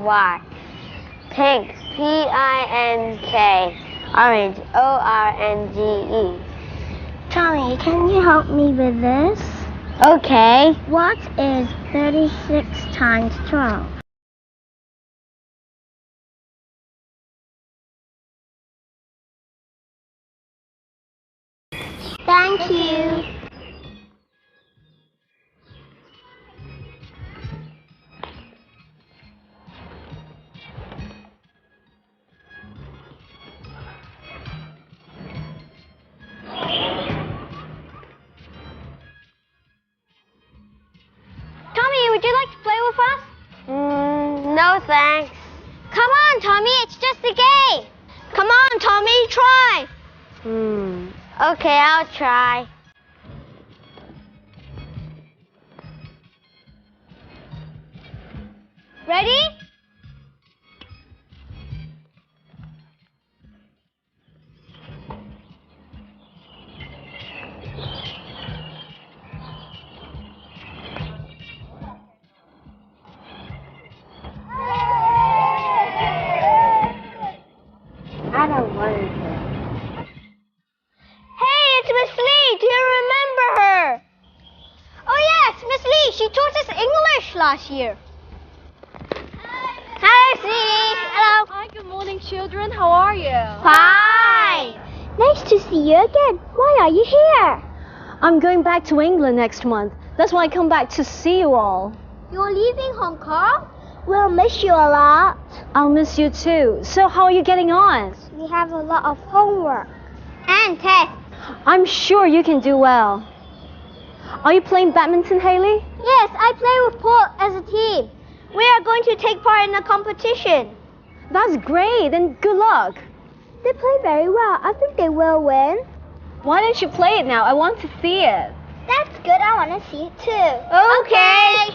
Y. Pink, P-I-N-K. Orange, O-R-N-G-E. Tommy, can you help me with this? Okay. What is 36 times 12? Thank you. Tommy, would you like to play with us? No thanks. Come on, Tommy, it's just a game. Come on, Tommy, try. Okay, I'll try. Ready? I don't want to. Hey, it's Miss Lee. Do you remember her? Oh, yes, Miss Lee. She taught us English last year. Hi, Miss Lee. Hello. Hi, good morning, children. How are you? Fine. Nice to see you again. Why are you here? I'm going back to England next month. That's why I come back to see you all. You're leaving Hong Kong? We'll miss you a lot. I'll miss you too. So how are you getting on? We have a lot of homework. And tests. I'm sure you can do well. Are you playing badminton, Haley? Yes, I play with Paul as a team. We are going to take part in a competition. That's great, and good luck. They play very well. I think they will win. Why don't you play it now? I want to see it. That's good. I want to see it too. Okay.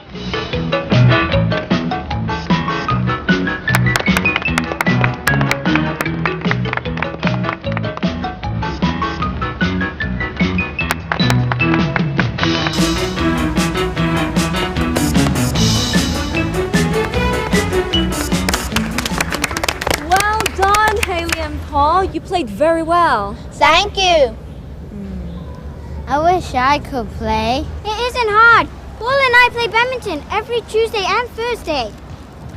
Well done, Haley and Paul. You played very well. Thank you. I wish I could play. It isn't hard. Paul and I play badminton every Tuesday and Thursday.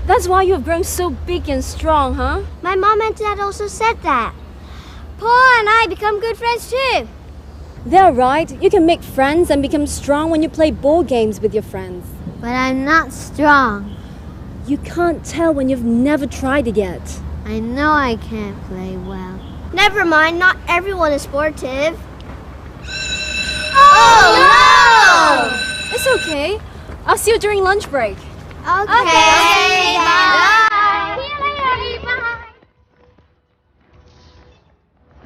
That's why you have grown so big and strong, huh? My mom and dad also said that. Paul and I become good friends too. They're right. You can make friends and become strong when you play board games with your friends. But I'm not strong. You can't tell when you've never tried it yet. I know I can't play well. Never mind, not everyone is sportive. Oh, no! It's okay. I'll see you during lunch break. Okay. Bye. See you later. Bye.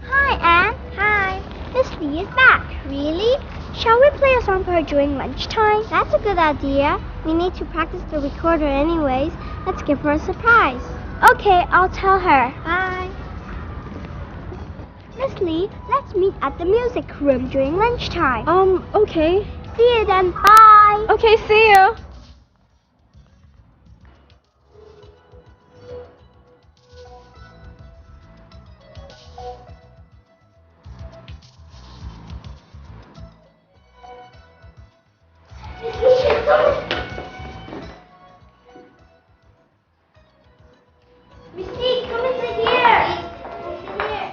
Hi, Anne. Hi. Miss Lee is back. Really? Shall we play a song for her during lunchtime? That's a good idea. We need to practice the recorder anyways. Let's give her a surprise. Okay, I'll tell her. Bye. Miss Lee, let's meet at the music room during lunchtime. Okay. See you then. Bye. Okay, see you. Miss Lee, come and sit here. Sit here.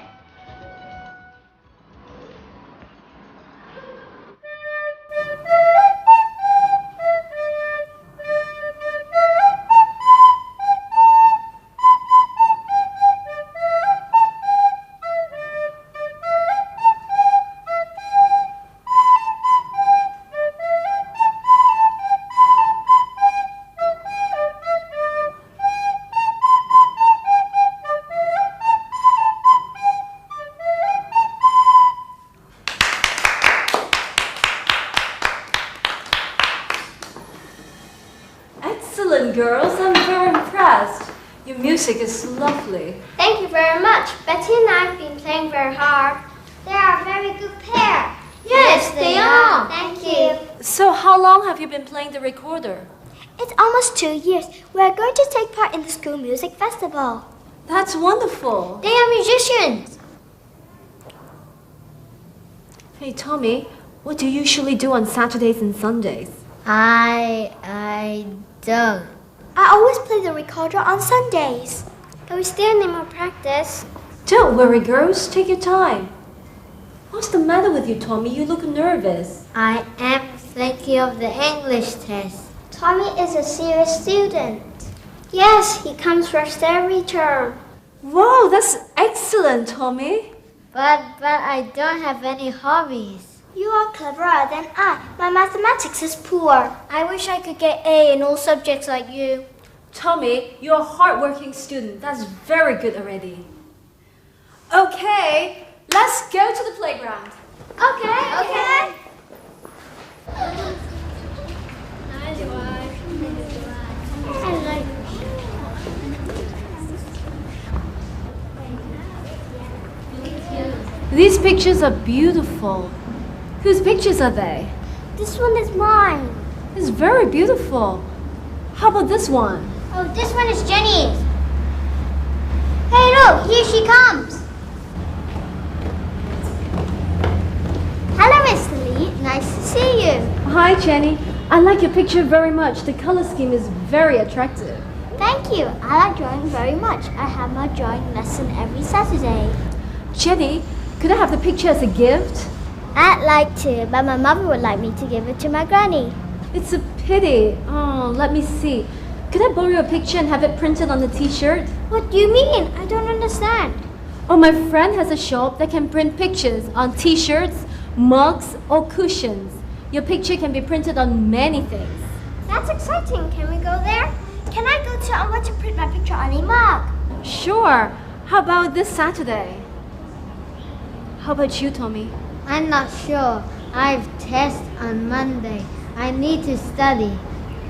Excellent, girls. I'm very impressed. Your music is lovely. Thank you very much. Betty and I have been playing very hard. They are a very good pair. Yes, they are. Thank you. So how long have you been playing the recorder? It's almost 2 years. We're going to take part in the school music festival. That's wonderful. They are musicians. Hey, Tommy, what do you usually do on Saturdays and Sundays? I don't. I always play the recorder on Sundays. But we still need more practice. Don't worry, girls. Take your time. What's the matter with you, Tommy? You look nervous. I am thinking of the English test. Tommy is a serious student. Yes, he comes first every term. Wow, that's excellent, Tommy. But I don't have any hobbies. You are cleverer than I. My mathematics is poor. I wish I could get A in all subjects like you. Tommy, you're a hard-working student. That's very good already. Okay, let's go to the playground. Okay. These pictures are beautiful. Whose pictures are they? This one is mine. It's very beautiful. How about this one? Oh, this one is Jenny's. Hey, look, here she comes. Hello, Mr. Lee. Nice to see you. Hi, Jenny. I like your picture very much. The color scheme is very attractive. Thank you. I like drawing very much. I have my drawing lesson every Saturday. Jenny, could I have the picture as a gift? I'd like to, but my mother would like me to give it to my granny. It's a pity. Oh, let me see. Could I borrow a picture and have it printed on the t-shirt? What do you mean? I don't understand. Oh, my friend has a shop that can print pictures on t-shirts, mugs, or cushions. Your picture can be printed on many things. That's exciting. Can we go there? Can I go to? I want to print my picture on a mug. Sure. How about this Saturday? How about you, Tommy? I'm not sure. I've test on Monday. I need to study.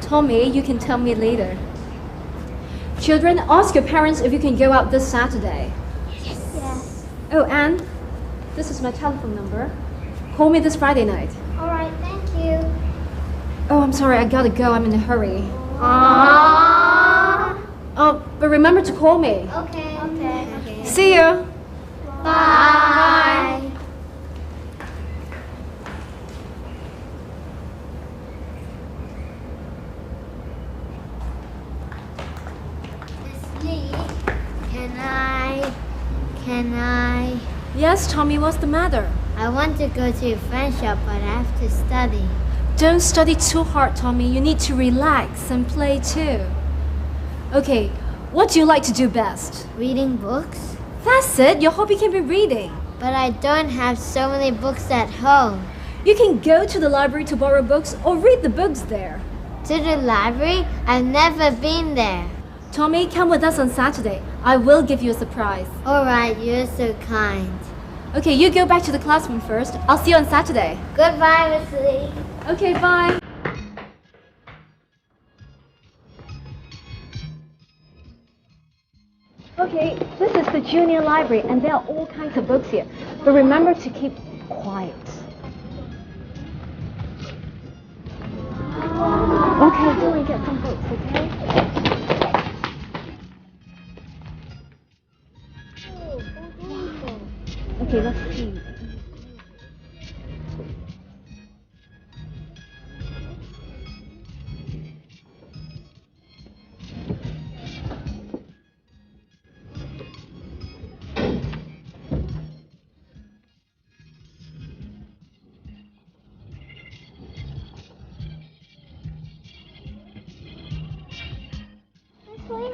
Tommy, you can tell me later. Children, ask your parents if you can go out this Saturday. Yes. Oh, and this is my telephone number. Call me this Friday night. All right. Thank you. Oh, I'm sorry, I gotta go. I'm in a hurry. Aww. Oh, but remember to call me. Okay. See you. Bye. Miss Lee, can I? Yes, Tommy, what's the matter? I want to go to a friend shop, but I have to study. Don't study too hard, Tommy. You need to relax and play too. Okay, what do you like to do best? Reading books? That's it. Your hobby can be reading. But I don't have so many books at home. You can go to the library to borrow books or read the books there. To the library? I've never been there. Tommy, come with us on Saturday. I will give you a surprise. All right, you're so kind. Okay, you go back to the classroom first. I'll see you on Saturday. Goodbye, Miss Lee. Okay, bye. Okay, this is the junior library and there are all kinds of books here. But remember to keep quiet. Okay, go and get some books, okay? Okay, let's see.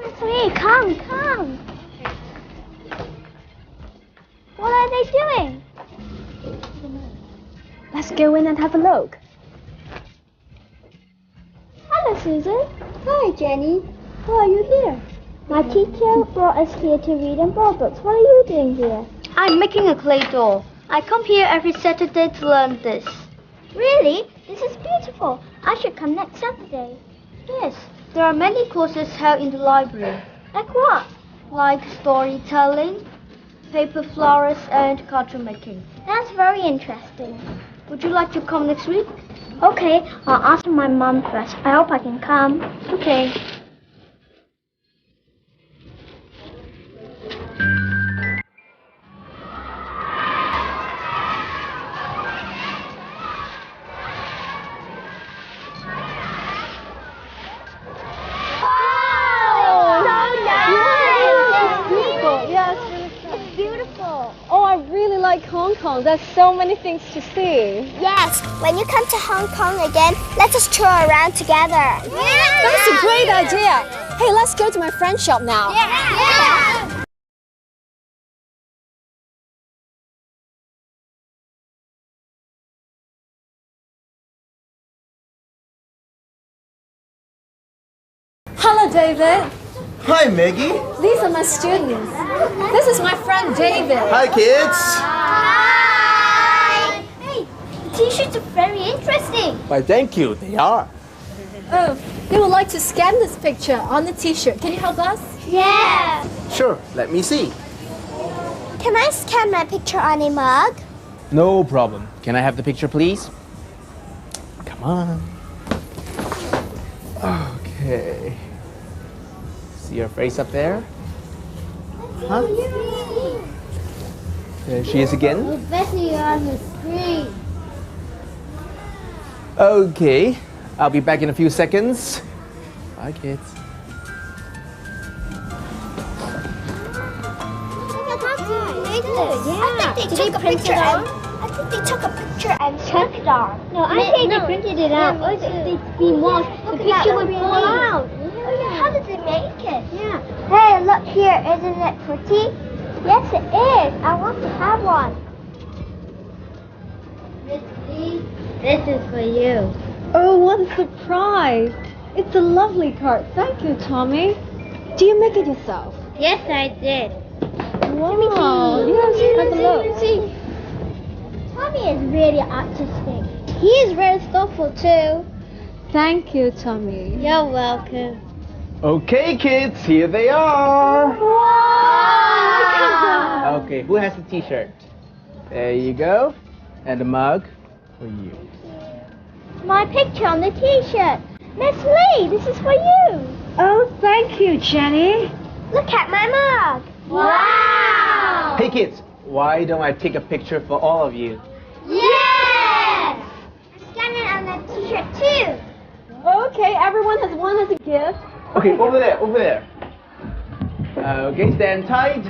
Miss Lee, come. What are they doing? Let's go in and have a look. Hello, Susan. Hi, Jenny. Why are you here? My teacher brought us here to read and borrow books. What are you doing here? I'm making a clay doll. I come here every Saturday to learn this. Really? This is beautiful. I should come next Saturday. Yes, there are many courses held in the library. Like what? Like storytelling, paper flowers, and cartoon making. That's very interesting. Would you like to come next week? Okay, I'll ask my mom first. I hope I can come. Okay. Oh, I really like Hong Kong. There's so many things to see. Yes, when you come to Hong Kong again, let us tour around together. That's a great idea. Hey, let's go to my friend's shop now. Hello, David. Hi, Maggie. These are my students. This is my friend David. Hi, kids. Hi! Hey, the t-shirts are very interesting. Why, thank you. They are. Oh, they would like to scan this picture on the t-shirt. Can you help us? Yeah. Sure, let me see. Can I scan my picture on a mug? No problem. Can I have the picture, please? Come on. Okay. See your face up there? Huh? There she is again. Especially on the screen. Okay. I'll be back in a few seconds. Bye, kids. I think they took a picture and stuck it on. No, I think they printed it out. It's been washed. The picture would fall out. Oh yeah, how did they make it? Yeah. Hey, look here. Isn't it pretty? Yes, it is. I want to have one. Miss Lee, this is for you. Oh, what a surprise. It's a lovely card. Thank you, Tommy. Do you make it yourself? Yes, I did. Wow. Yes, have a look. Tommy is really artistic. He is very skillful too. Thank you, Tommy. You're welcome. Okay, kids, here they are. Wow! Okay, who has the t-shirt? There you go. And the mug for you. My picture on the t-shirt. Miss Lee, this is for you. Oh, thank you, Jenny. Look at my mug. Wow! Hey, kids, why don't I take a picture for all of you? Yes! Scan it on the t-shirt too. Okay, everyone has one as a gift. Okay, over there. Okay, stand tight.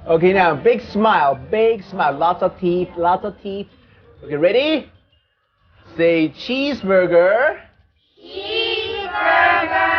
Okay, now big smile, lots of teeth. Okay, ready? Say cheeseburger. Cheeseburger.